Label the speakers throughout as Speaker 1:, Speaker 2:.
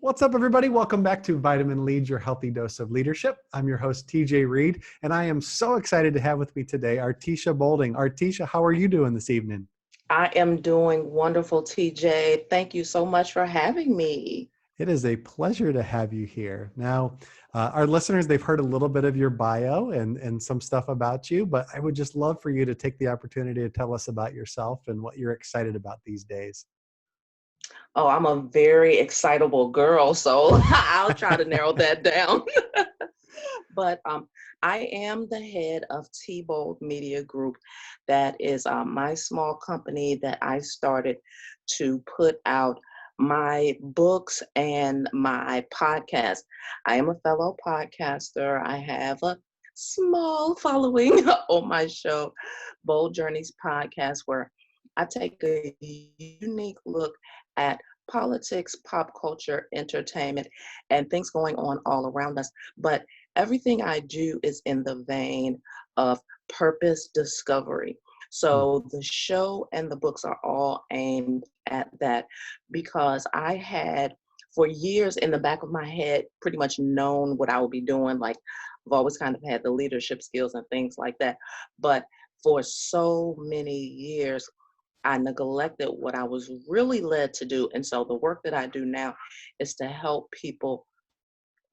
Speaker 1: What's up, everybody? Welcome back to Vitamin Lead, your healthy dose of leadership. I'm your host, TJ Reed, and I am so excited to have with me today Artisha Bolding. Artisha, how are you doing this evening?
Speaker 2: I am doing wonderful, TJ. Thank you so much for having me.
Speaker 1: It is a pleasure to have you here. Now, our listeners, they've heard a little bit of your bio and some stuff about you, but I would just love for you to take the opportunity to tell us about yourself and what you're excited about these days.
Speaker 2: Oh, I'm a very excitable girl, so I'll try to narrow that down. But I am the head of TBold Media Group. That is my small company that I started to put out my books and my podcast. I am a fellow podcaster. I have a small following on my show, Bold Journeys Podcast, where I take a unique look at politics, pop culture, entertainment, and things going on all around us. But everything I do is in the vein of purpose discovery. So the show and the books are all aimed at that because I had for years in the back of my head pretty much known what I would be doing. Like I've always kind of had the leadership skills and things like that. But for so many years, I neglected what I was really led to do. And so the work that I do now is to help people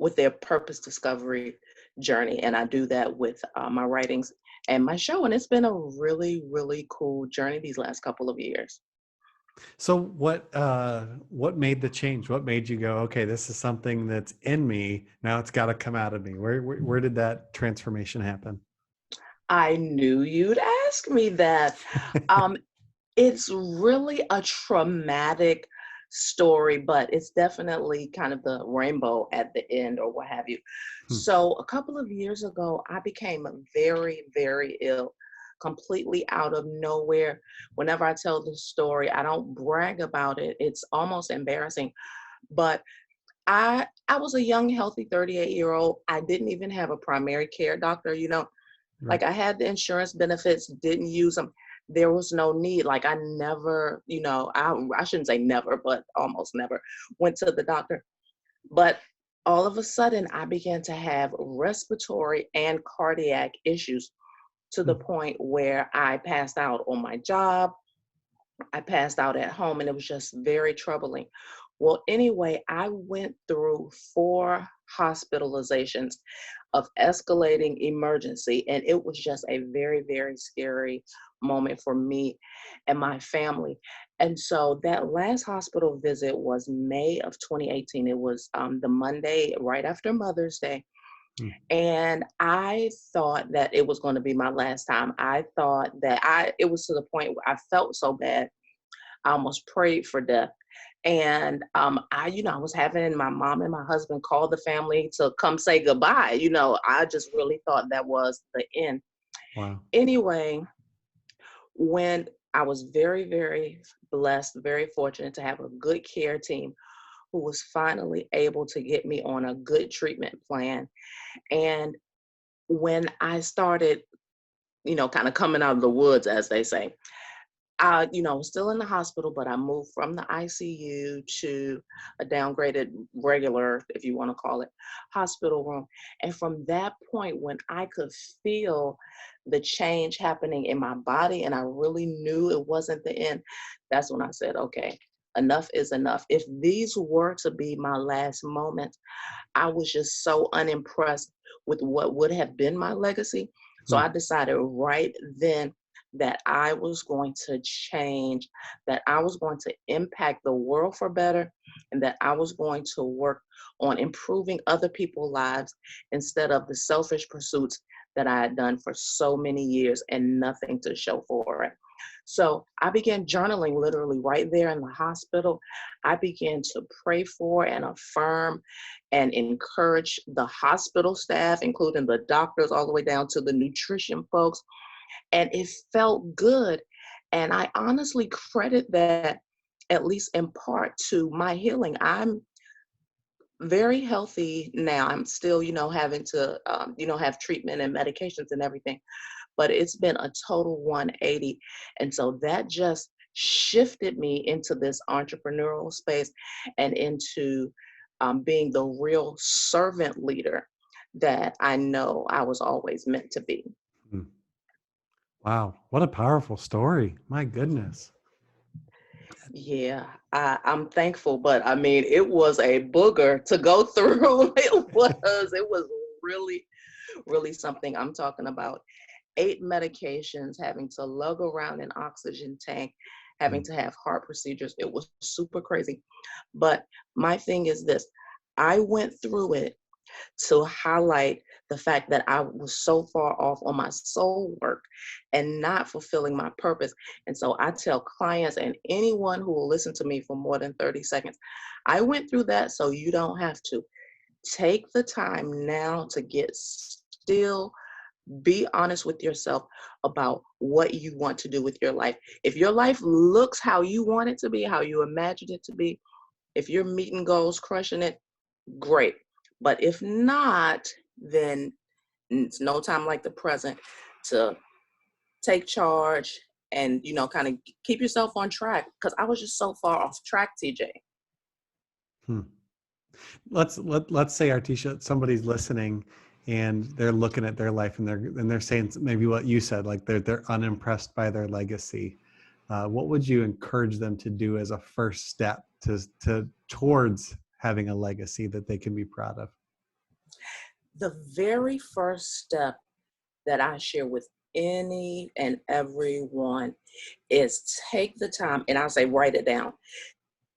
Speaker 2: with their purpose discovery journey. And I do that with my writings and my show. And it's been a really, really cool journey these last couple of years.
Speaker 1: So what made the change? What made you go, okay, this is something that's in me. Now it's got to come out of me. Where did that transformation happen?
Speaker 2: I knew you'd ask me that. It's really a traumatic story, but it's definitely kind of the rainbow at the end or what have you.
Speaker 1: Hmm.
Speaker 2: So a couple of years ago, I became very, very ill, completely out of nowhere. Whenever I tell the story, I don't brag about it. It's almost embarrassing, but I was a young, healthy 38-year-old. I didn't even have a primary care doctor,
Speaker 1: Right.
Speaker 2: like I had the insurance benefits, didn't use them. There was no need. Like I never, I shouldn't say never, but almost never went to the doctor. But all of a sudden, I began to have respiratory and cardiac issues to
Speaker 1: Hmm.
Speaker 2: the point where I passed out on my job. I passed out at home, and it was just very troubling. Well, anyway, I went through 4 hospitalizations of escalating emergency, and it was just a very, very scary moment for me and my family. And so that last hospital visit was May of 2018. It was the Monday right after Mother's Day.
Speaker 1: Hmm.
Speaker 2: And I thought that it was going to be my last time. I thought that it was to the point where I felt so bad. I almost prayed for death. And I was having my mom and my husband call the family to come say goodbye. I just really thought that was the end.
Speaker 1: Wow.
Speaker 2: Anyway, when I was very, very blessed, very fortunate to have a good care team who was finally able to get me on a good treatment plan. And when I started, kind of coming out of the woods, as they say, was still in the hospital, but I moved from the ICU to a downgraded regular, if you want to call it, hospital room. And from that point, when I could feel the change happening in my body and I really knew it wasn't the end, that's when I said, okay, enough is enough. If these were to be my last moments, I was just so unimpressed with what would have been my legacy. So
Speaker 1: Hmm.
Speaker 2: I decided right then that I was going to change, that I was going to impact the world for better, and that I was going to work on improving other people's lives instead of the selfish pursuits that I had done for so many years and nothing to show for it. So I began journaling literally right there in the hospital. I began to pray for and affirm and encourage the hospital staff, including the doctors, all the way down to the nutrition folks, and it felt good. And I honestly credit that, at least in part, to my healing. I'm very healthy now. I'm still, having to, have treatment and medications and everything, but it's been a total 180. And so that just shifted me into this entrepreneurial space and into being the real servant leader that I know I was always meant to be.
Speaker 1: Hmm. Wow, what a powerful story. My goodness.
Speaker 2: Yeah, I'm thankful, but I mean, it was a booger to go through. It was really, really something. I'm talking about 8 medications, having to lug around an oxygen tank,
Speaker 1: Hmm.
Speaker 2: having to have heart procedures. It was super crazy. But my thing is this, I went through it to highlight the fact that I was so far off on my soul work and not fulfilling my purpose. And so I tell clients and anyone who will listen to me for more than 30 seconds, I went through that so you don't have to. Take the time now to get still, be honest with yourself about what you want to do with your life. If your life looks how you want it to be, how you imagined it to be, if you're meeting goals, crushing it, great. But if not, then it's no time like the present to take charge and, kind of keep yourself on track. Because I was just so far off track, TJ.
Speaker 1: Hmm. Let's say, Artisha, somebody's listening and they're looking at their life and they're saying maybe what you said, like they're unimpressed by their legacy. What would you encourage them to do as a first step to towards having a legacy that they can be proud of?
Speaker 2: The very first step that I share with any and everyone is take the time, and I'll say write it down.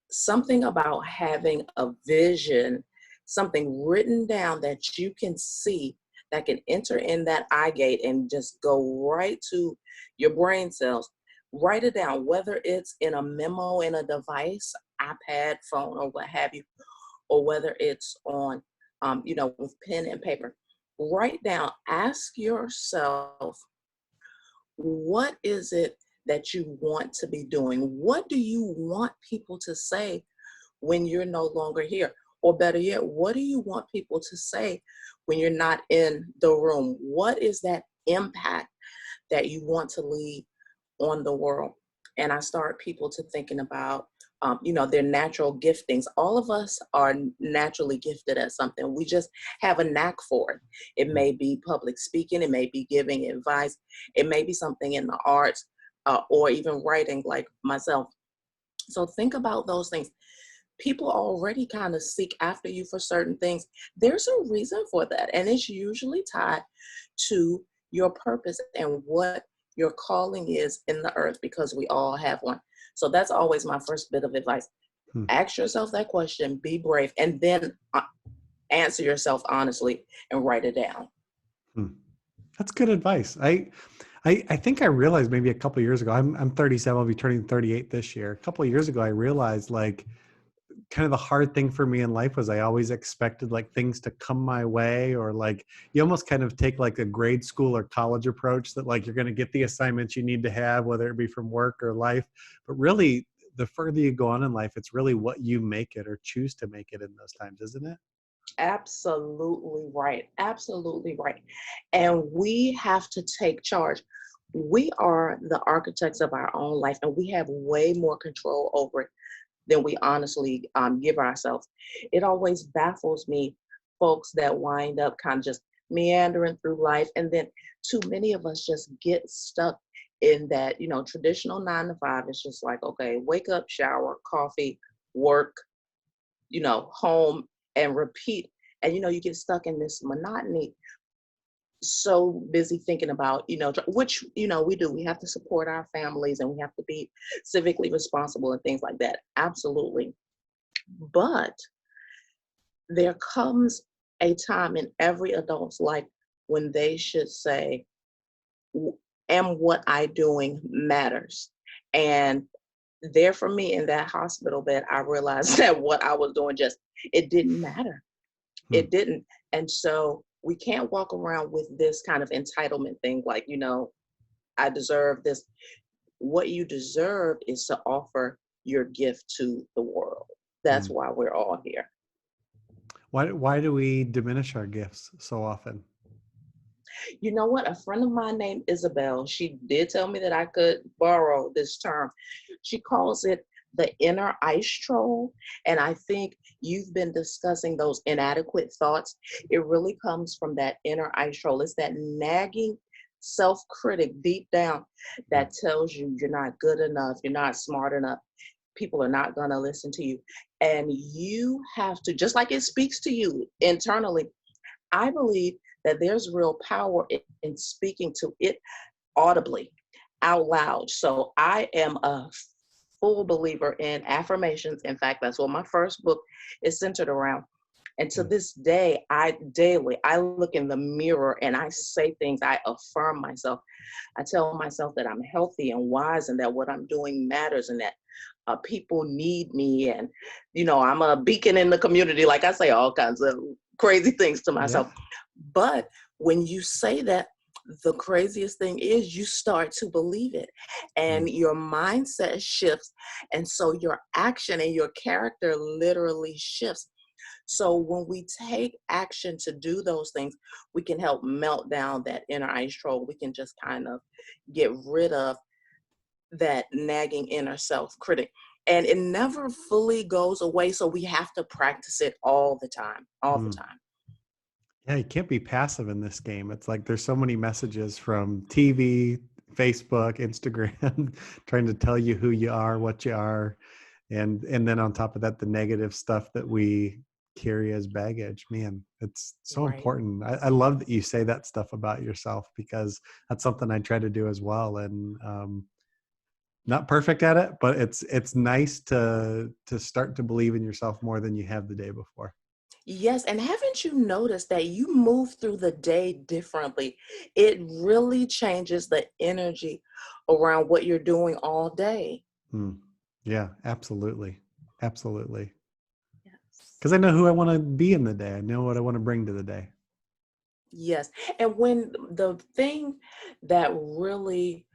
Speaker 2: Something about having a vision, something written down that you can see that can enter in that eye gate and just go right to your brain cells. Write it down, whether it's in a memo in a device, iPad, phone, or what have you, or whether it's on, with pen and paper. Write down, ask yourself, what is it that you want to be doing? What do you want people to say when you're no longer here? Or better yet, what do you want people to say when you're not in the room? What is that impact that you want to leave on the world? And I start people to thinking about, their natural giftings. All of us are naturally gifted at something. We just have a knack for it. It may be public speaking, it may be giving advice, it may be something in the arts, or even writing like myself. So think about those things. People already kind of seek after you for certain things. There's a reason for that, and it's usually tied to your purpose and what your calling is in the earth, because we all have one. So that's always my first bit of advice.
Speaker 1: Hmm.
Speaker 2: Ask yourself that question, be brave, and then answer yourself honestly and write it down.
Speaker 1: Hmm. That's good advice. I think I realized maybe a couple of years ago. I'm 37. I'll be turning 38 this year. A couple of years ago, I realized like kind of the hard thing for me in life was I always expected like things to come my way, or like you almost kind of take like a grade school or college approach that like you're going to get the assignments you need to have, whether it be from work or life. But really, the further you go on in life, it's really what you make it or choose to make it in those times, isn't it?
Speaker 2: Absolutely right. Absolutely right. And we have to take charge. We are the architects of our own life, and we have way more control over it than we honestly give ourselves. It always baffles me, folks that wind up kind of just meandering through life. And then too many of us just get stuck in that, traditional 9 to 5. It's just like, okay, wake up, shower, coffee, work, home, and repeat. And, you get stuck in this monotony, so busy thinking about, which, we do. We have to support our families and we have to be civically responsible and things like that. Absolutely. But there comes a time in every adult's life when they should say, am what I doing matters? And there for me in that hospital bed, I realized that what I was doing it didn't matter.
Speaker 1: Hmm.
Speaker 2: It didn't. And so we can't walk around with this kind of entitlement thing like, I deserve this. What you deserve is to offer your gift to the world. That's
Speaker 1: Hmm.
Speaker 2: why we're all here.
Speaker 1: Why do we diminish our gifts so often?
Speaker 2: You know what? A friend of mine named Isabel, she did tell me that I could borrow this term. She calls it the inner ice troll. And I think you've been discussing those inadequate thoughts. It really comes from that inner ice troll. It's that nagging self-critic deep down
Speaker 1: Mm.
Speaker 2: that tells you you're not good enough, you're not smart enough, people are not going to listen to you. And you have to, just like it speaks to you internally, I believe that there's real power in speaking to it audibly, out loud. So I am a full believer in affirmations. In fact, that's what my first book is centered around. And to
Speaker 1: Mm.
Speaker 2: this day, I daily, I look in the mirror and I say things, I affirm myself. I tell myself that I'm healthy and wise and that what I'm doing matters and that people need me. And, I'm a beacon in the community. Like I say all kinds of crazy things to
Speaker 1: Yeah.
Speaker 2: myself. But when you say that, the craziest thing is you start to believe it
Speaker 1: Mm.
Speaker 2: and your mindset shifts. And so your action and your character literally shifts. So when we take action to do those things, we can help melt down that inner ice troll. We can just kind of get rid of that nagging inner self critic. And it never fully goes away. So we have to practice it all the time, all the
Speaker 1: Mm.
Speaker 2: time.
Speaker 1: Yeah, you can't be passive in this game. It's like there's so many messages from TV, Facebook, Instagram, trying to tell you who you are, what you are, and then on top of that, the negative stuff that we carry as baggage. Man, it's so
Speaker 2: Right.
Speaker 1: important. I love that you say that stuff about yourself because that's something I try to do as well. And not perfect at it, but it's nice to start to believe in yourself more than you have the day before.
Speaker 2: Yes, and haven't you noticed that you move through the day differently? It really changes the energy around what you're doing all day.
Speaker 1: Hmm. Yeah, absolutely. Absolutely.
Speaker 2: Yes.
Speaker 1: Because I know who I want to be in the day. I know what I want to bring to the day.
Speaker 2: Yes. And when the thing that really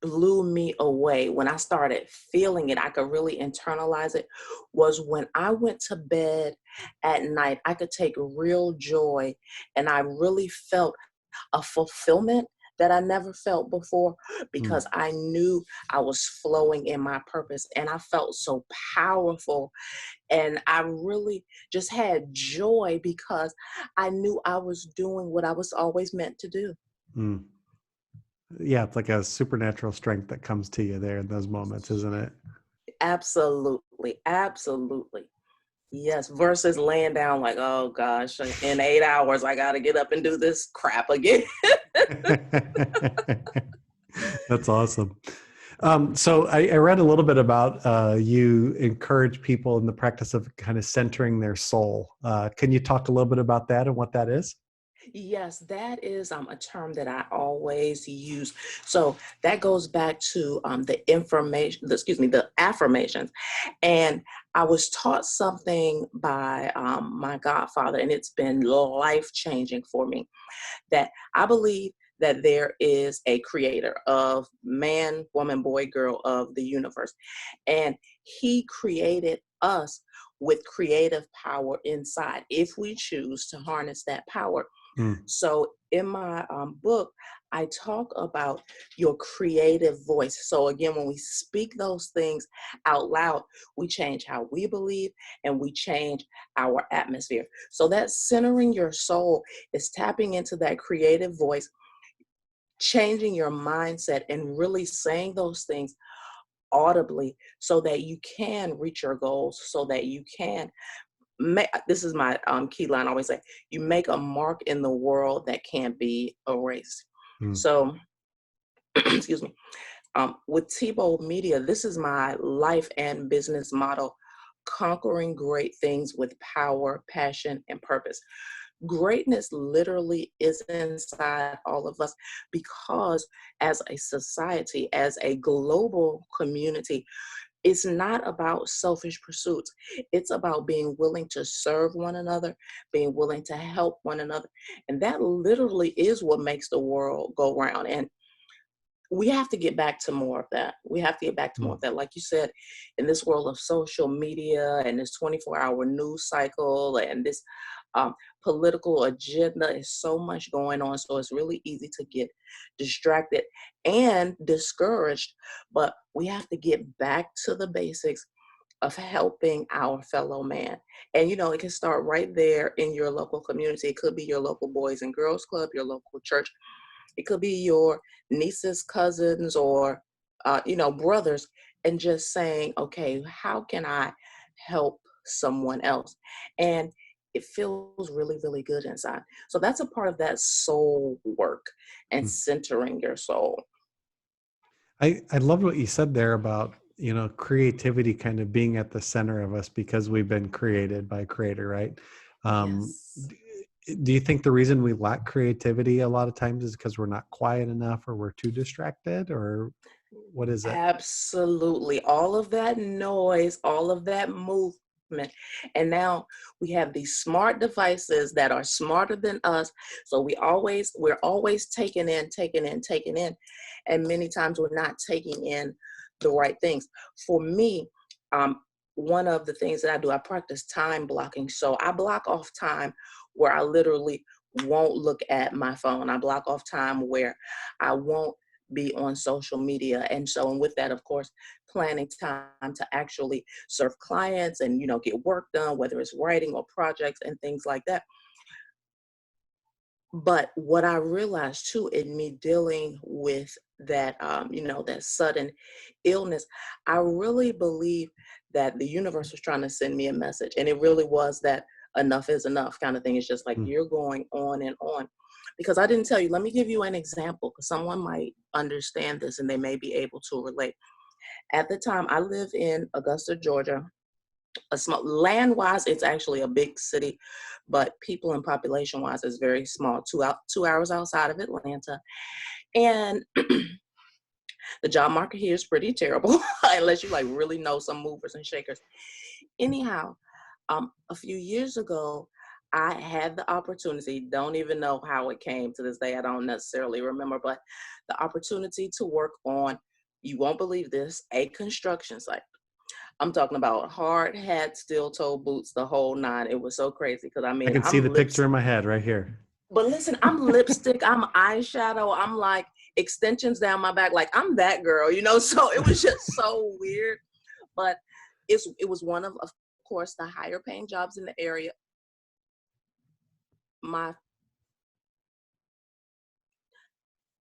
Speaker 2: blew me away, when I started feeling it, I could really internalize it, was when I went to bed at night. I could take real joy and I really felt a fulfillment that I never felt before
Speaker 1: Hmm.
Speaker 2: because I knew I was flowing in my purpose and I felt so powerful. And I really just had joy because I knew I was doing what I was always meant to do.
Speaker 1: Hmm. Yeah, it's like a supernatural strength that comes to you there in those moments, isn't it?
Speaker 2: Absolutely. Absolutely. Yes. Versus laying down like, oh gosh, in 8 hours, I got to get up and do this crap again.
Speaker 1: That's awesome. So I read a little bit about you encourage people in the practice of kind of centering their soul. Can you talk a little bit about that and what that is?
Speaker 2: Yes, that is a term that I always use. So that goes back to the affirmations. And I was taught something by my godfather, and it's been life changing for me. That I believe that there is a creator of man, woman, boy, girl, of the universe. And he created us with creative power inside if we choose to harness that power.
Speaker 1: Hmm.
Speaker 2: So in my book, I talk about your creative voice. So again, when we speak those things out loud, we change how we believe and we change our atmosphere. So that centering your soul is tapping into that creative voice, changing your mindset and really saying those things audibly so that you can reach your goals, so that you can this is my key line I always say, you make a mark in the world that can't be erased.
Speaker 1: Hmm.
Speaker 2: So excuse me, with TBold Media, this is my life and business model: conquering great things with power, passion, and purpose. Greatness literally is inside all of us because as a society, as a global community, it's not about selfish pursuits. It's about being willing to serve one another, being willing to help one another. And that literally is what makes the world go round. And we have to get back to more of that. We have to get back to more
Speaker 1: Hmm.
Speaker 2: of that. Like you said, in this world of social media and this 24-hour news cycle and this um, political agenda, is so much going on. So it's really easy to get distracted and discouraged. But we have to get back to the basics of helping our fellow man. And, it can start right there in your local community. It could be your local Boys and Girls Club, your local church. It could be your nieces, cousins, or, brothers, and just saying, okay, how can I help someone else? And it feels really, really good inside. So that's a part of that soul work and
Speaker 1: Hmm.
Speaker 2: centering your soul.
Speaker 1: I loved what you said there about, creativity kind of being at the center of us because we've been created by creator, right? Um,
Speaker 2: Yes.
Speaker 1: do you think the reason we lack creativity a lot of times is because we're not quiet enough or we're too distracted, or what is it?
Speaker 2: Absolutely. All of that noise, all of that movement. And now we have these smart devices that are smarter than us. So we're always taking in, taking in, taking in. And many times we're not taking in the right things. For me, one of the things that I do, I practice time blocking. So I block off time where I literally won't look at my phone. I block off time where I won't be on social media. And with that, of course, planning time to actually serve clients and, get work done, whether it's writing or projects and things like that. But what I realized too, in me dealing with that, that sudden illness, I really believe that the universe was trying to send me a message. And it really was that enough is enough kind of thing. It's just like
Speaker 1: Hmm.
Speaker 2: you're going on and on. Because I didn't tell you, let me give you an example because someone might understand this and they may be able to relate. At the time, I live in Augusta, Georgia. A small land wise, it's actually a big city, but people and population wise is very small. 2 hours outside of Atlanta, and the job market here is pretty terrible unless you like really know some movers and shakers. Anyhow, a few years ago, I had the opportunity. Don't even know how it came to this day. I don't necessarily remember, but the opportunity to work on, you won't believe this, a construction site. I'm talking about hard hat, steel toe boots, the whole nine. It was so crazy because I
Speaker 1: I
Speaker 2: mean,
Speaker 1: can see the picture in my head right here.
Speaker 2: but listen, I'm lipstick, I'm eyeshadow, I'm like extensions down my back, like I'm that girl, So it was just so weird, but it was one of course, the higher paying jobs in the area. My,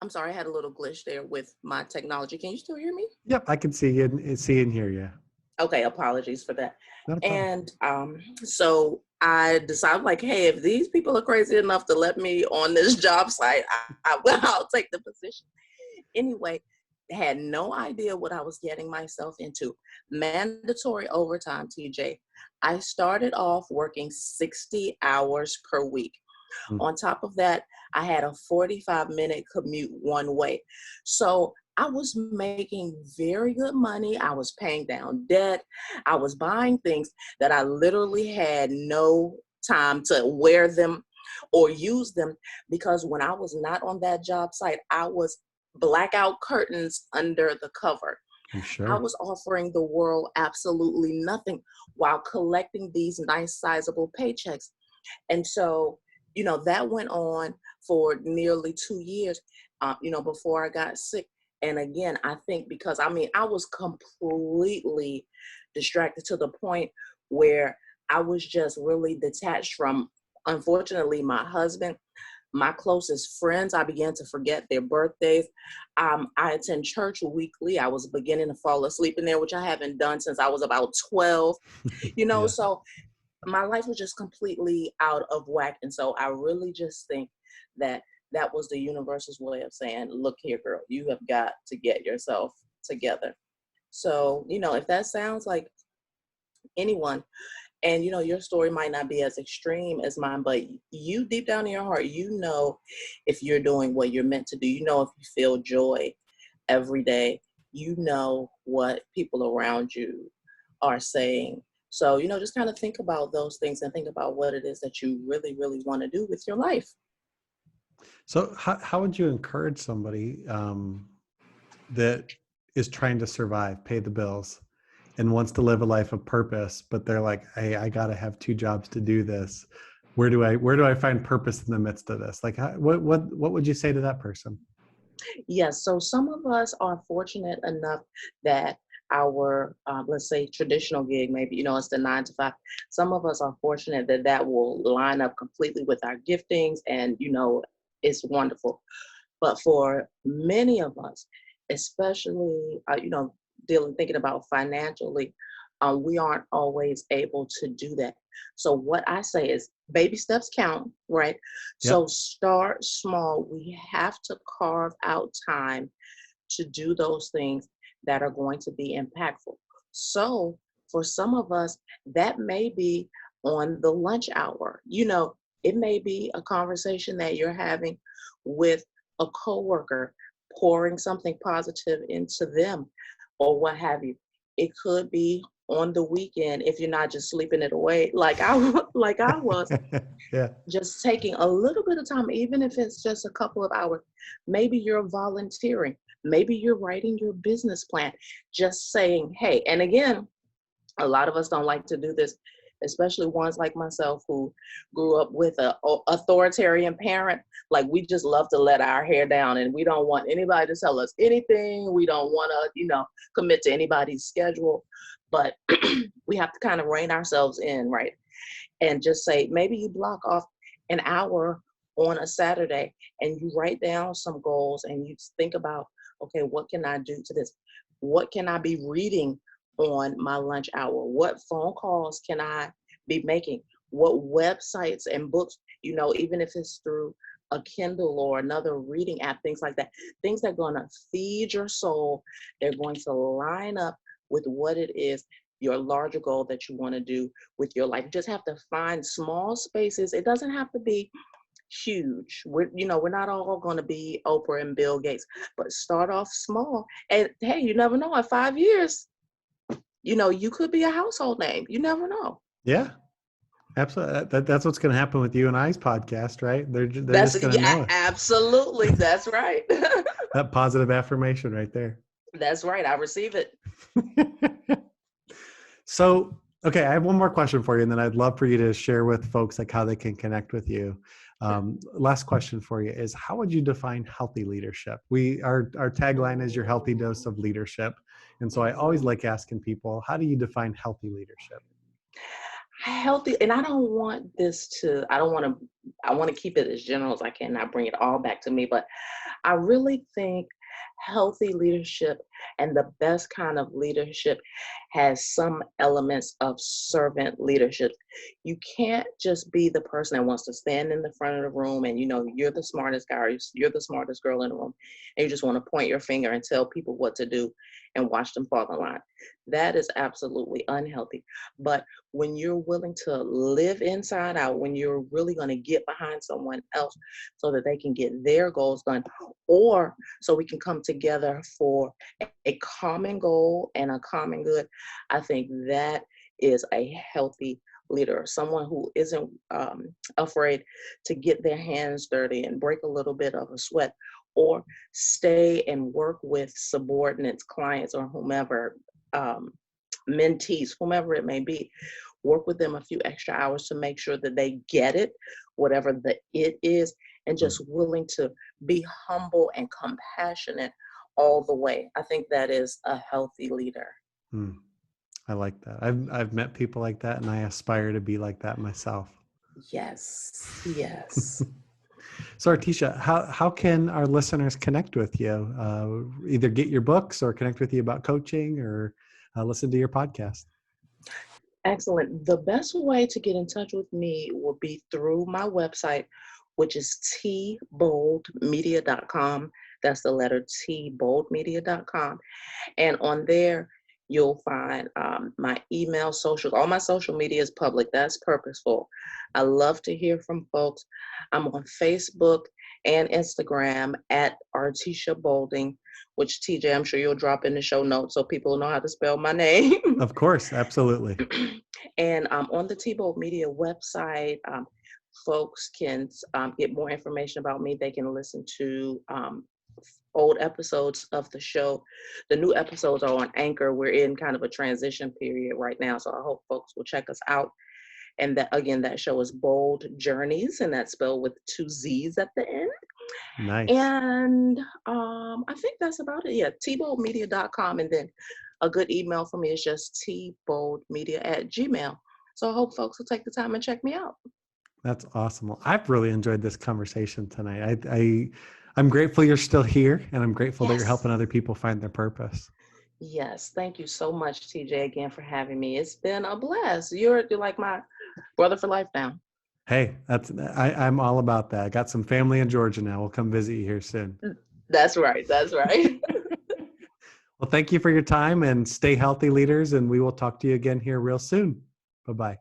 Speaker 2: I'm sorry, I had a little glitch there with my technology. Can you still hear me?
Speaker 1: Yep, I can see and hear you.
Speaker 2: Okay, apologies for that.
Speaker 1: Not a problem.
Speaker 2: And so I decided, like, hey, if these people are crazy enough to let me on this job site, I'll take the position. Anyway, had no idea what I was getting myself into. Mandatory overtime, TJ. I started off working 60 hours per week.
Speaker 1: Hmm.
Speaker 2: On top of that, I had a 45-minute commute one way. So I was making very good money. I was paying down debt. I was buying things that I literally had no time to wear them or use them because when I was not on that job site, I was blackout curtains under the cover.
Speaker 1: I'm
Speaker 2: I
Speaker 1: sure.
Speaker 2: was offering the world absolutely nothing while collecting these nice sizable paychecks. And so, that went on for nearly 2 years, before I got sick. And again, I think because I was completely distracted to the point where I was just really detached from, unfortunately, my husband, my closest friends. I began to forget their birthdays. I attend church weekly. I was beginning to fall asleep in there, which I haven't done since I was about 12,
Speaker 1: Yeah.
Speaker 2: so my life was just completely out of whack. And so I really just think that that was the universe's way of saying, look here, girl, you have got to get yourself together. So, if that sounds like anyone, and your story might not be as extreme as mine, but you deep down in your heart, if you're doing what you're meant to do, if you feel joy every day, what people around you are saying. So, just kind of think about those things and think about what it is that you really, really want to do with your life.
Speaker 1: So how would you encourage somebody that is trying to survive, pay the bills, and wants to live a life of purpose, but they're like, hey, I got to have two jobs to do this. Where do I find purpose in the midst of this? Like, what would you say to that person?
Speaker 2: Yes. So some of us are fortunate enough that our, let's say, traditional gig. Maybe, it's the 9 to 5. Some of us are fortunate that that will line up completely with our giftings, and, it's wonderful. But for many of us, especially, thinking about financially, we aren't always able to do that. So what I say is baby steps count, right? So
Speaker 1: Yep.
Speaker 2: start small. We have to carve out time to do those things that are going to be impactful. So for some of us, that may be on the lunch hour. It may be a conversation that you're having with a coworker, pouring something positive into them or what have you. It could be on the weekend if you're not just sleeping it away like like I was,
Speaker 1: Yeah.
Speaker 2: just taking a little bit of time, even if it's just a couple of hours. Maybe you're volunteering, maybe you're writing your business plan, just saying, hey. And again, a lot of us don't like to do this, especially ones like myself who grew up with a authoritarian parent. Like, we just love to let our hair down, and we don't want anybody to tell us anything. We don't want to, commit to anybody's schedule. But we have to kind of rein ourselves in, right? And just say, maybe you block off an hour on a Saturday and you write down some goals and you think about, okay, what can I do to this? What can I be reading on my lunch hour? What phone calls can I be making? What websites and books, even if it's through a Kindle or another reading app, things like that, things that are going to feed your soul. They're going to line up with what it is, your larger goal that you want to do with your life. You just have to find small spaces. It doesn't have to be huge. We're not all going to be Oprah and Bill Gates, but start off small. And hey, you never know, in 5 years, you could be a household name. You never know.
Speaker 1: Yeah. Absolutely. That's what's going to happen with you and I's podcast, right? They're
Speaker 2: That's
Speaker 1: just going to
Speaker 2: yeah,
Speaker 1: know us.
Speaker 2: absolutely. That's right.
Speaker 1: That positive affirmation right there.
Speaker 2: That's right. I receive it.
Speaker 1: So, okay, I have one more question for you, and then I'd love for you to share with folks like how they can connect with you. Last question for you is, how would you define healthy leadership? Our tagline is your healthy dose of leadership. And so I always like asking people, how do you define healthy leadership?
Speaker 2: Healthy, and I don't want I want to keep it as general as I can, not bring it all back to me, but I really think healthy leadership, and the best kind of leadership, has some elements of servant leadership. You can't just be the person that wants to stand in the front of the room and you're the smartest guy, or you're the smartest girl in the room, and you just want to point your finger and tell people what to do and watch them fall in line. That is absolutely unhealthy. But when you're willing to live inside out, when you're really going to get behind someone else so that they can get their goals done, or so we can come together for a common goal and a common good, I think that is a healthy leader, someone who isn't afraid to get their hands dirty and break a little bit of a sweat, or stay and work with subordinates, clients, or whomever, mentees, whomever it may be, work with them a few extra hours to make sure that they get it, whatever the it is, and just willing to be humble and compassionate all the way. I think that is a healthy leader.
Speaker 1: I like that. I've met people like that, and I aspire to be like that myself.
Speaker 2: Yes, yes.
Speaker 1: So Artisha, how can our listeners connect with you? Either get your books or connect with you about coaching, or listen to your podcast.
Speaker 2: Excellent. The best way to get in touch with me will be through my website, which is tboldmedia.com. That's the letter T, boldmedia.com. And on there, you'll find my email, social, all my social media is public. That's Purposeful. I love to hear from folks. I'm on Facebook and Instagram at Artisha Bolding, which TJ, I'm sure you'll drop in the show notes so people know how to spell my name.
Speaker 1: Of course, absolutely.
Speaker 2: And on the TBold Media website, folks can get more information about me. They can listen to old episodes of the show. The new episodes are on Anchor. We're in kind of a transition period right now, so I hope folks will check us out. And that, again, that show is Bold Journeys, and that's spelled with 2 Z's at the end.
Speaker 1: Nice.
Speaker 2: And I think that's about it. Yeah, tboldmedia.com. And then a good email for me is just tboldmedia@gmail. So I hope folks will take the time and check me out.
Speaker 1: That's awesome. Well, I've really enjoyed this conversation tonight. I'm grateful you're still here, and I'm grateful that you're
Speaker 2: Yes.
Speaker 1: helping other people find their purpose.
Speaker 2: Yes. Thank you so much, TJ, again for having me. It's been a blast. You're like my brother for life now.
Speaker 1: Hey, I'm all about that. I got some family in Georgia now. We'll come visit you here soon.
Speaker 2: That's right. That's right.
Speaker 1: Well, thank you for your time, and stay healthy, leaders, and we will talk to you again here real soon. Bye-bye.